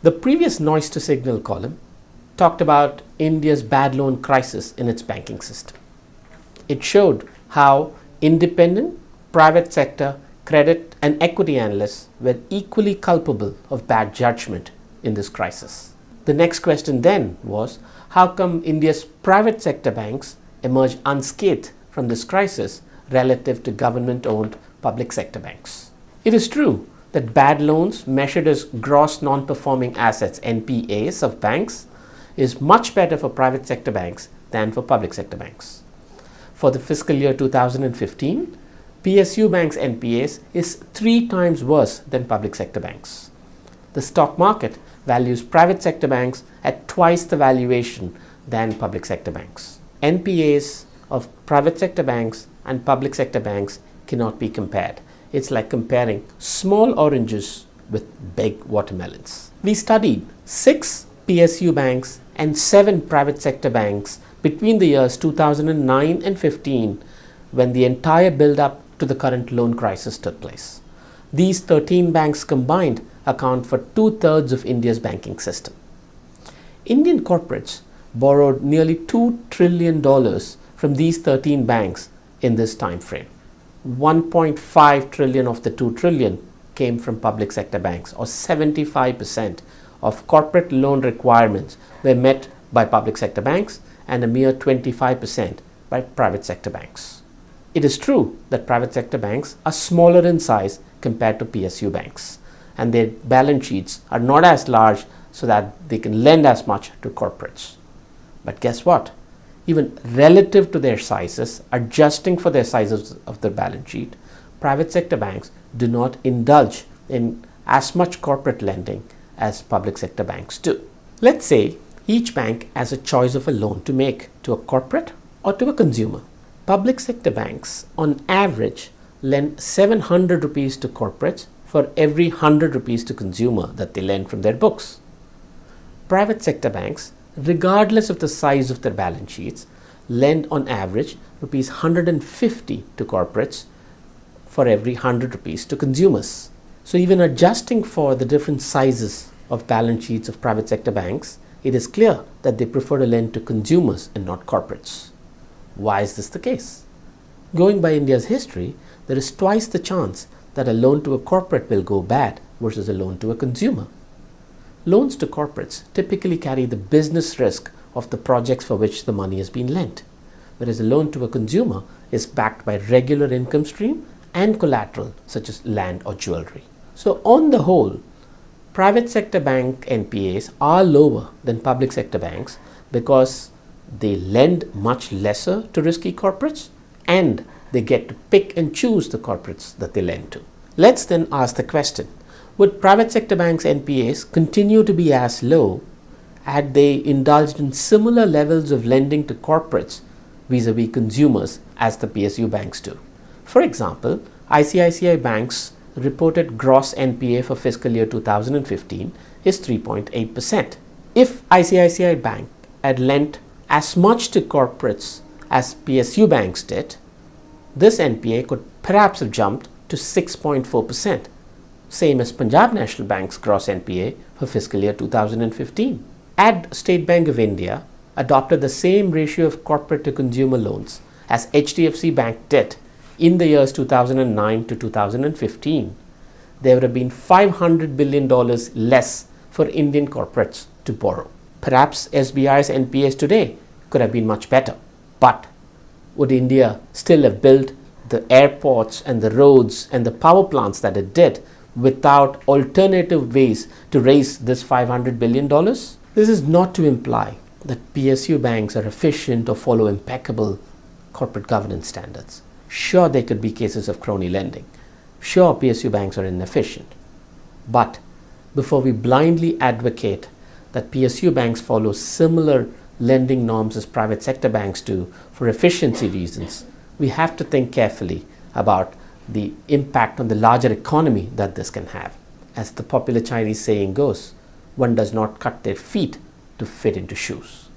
The previous noise to signal column talked about India's bad loan crisis in its banking system. It showed how independent private sector credit and equity analysts were equally culpable of bad judgment in this crisis. The next question then was, how come India's private sector banks emerged unscathed from this crisis relative to government-owned public sector banks? It is true that bad loans measured as gross non-performing assets (NPAs) of banks is much better for private sector banks than for public sector banks. For the fiscal year 2015, PSU banks' NPAs is 3 times worse than public sector banks. The stock market values private sector banks at twice the valuation than public sector banks. NPAs of private sector banks and public sector banks cannot be compared. It's like comparing small oranges with big watermelons. We studied 6 PSU banks and 7 private sector banks between the years 2009 and 15, when the entire build-up to the current loan crisis took place. These 13 banks combined account for 2/3 of India's banking system. Indian corporates borrowed nearly $2 trillion from these 13 banks in this time frame. 1.5 trillion of the 2 trillion came from public sector banks, or 75% of corporate loan requirements were met by public sector banks and a mere 25% by private sector banks. It is true that private sector banks are smaller in size compared to PSU banks, and their balance sheets are not as large so that they can lend as much to corporates. But guess what? Even relative to their sizes, adjusting for their sizes of their balance sheet, private sector banks do not indulge in as much corporate lending as public sector banks do. Let's say each bank has a choice of a loan to make to a corporate or to a consumer. Public sector banks on average lend 700 rupees to corporates for every 100 rupees to consumer that they lend from their books. Private sector banks, regardless of the size of their balance sheets, lend on average rupees 150 to corporates for every 100 rupees to consumers. So even adjusting for the different sizes of balance sheets of private sector banks, it is clear that they prefer to lend to consumers and not corporates. Why is this the case? Going by India's history, there is twice the chance that a loan to a corporate will go bad versus a loan to a consumer. Loans to corporates typically carry the business risk of the projects for which the money has been lent, whereas a loan to a consumer is backed by regular income stream and collateral such as land or jewelry. So on the whole, private sector bank NPAs are lower than public sector banks because they lend much lesser to risky corporates and they get to pick and choose the corporates that they lend to. Let's then ask the question, would private sector banks' NPAs continue to be as low had they indulged in similar levels of lending to corporates vis-a-vis consumers as the PSU banks do? For example, ICICI Bank's reported gross NPA for fiscal year 2015 is 3.8%. If ICICI Bank had lent as much to corporates as PSU banks did, this NPA could perhaps have jumped to 6.4%. Same as Punjab National Bank's gross NPA for fiscal year 2015. Had State Bank of India adopted the same ratio of corporate to consumer loans as HDFC Bank did in the years 2009 to 2015, there would have been $500 billion less for Indian corporates to borrow. Perhaps SBI's NPAs today could have been much better, but would India still have built the airports and the roads and the power plants that it did without alternative ways to raise this $500 billion? This is not to imply that PSU banks are efficient or follow impeccable corporate governance standards. Sure, there could be cases of crony lending. Sure, PSU banks are inefficient. But before we blindly advocate that PSU banks follow similar lending norms as private sector banks do for efficiency reasons, we have to think carefully about the impact on the larger economy that this can have. As the popular Chinese saying goes, one does not cut their feet to fit into shoes.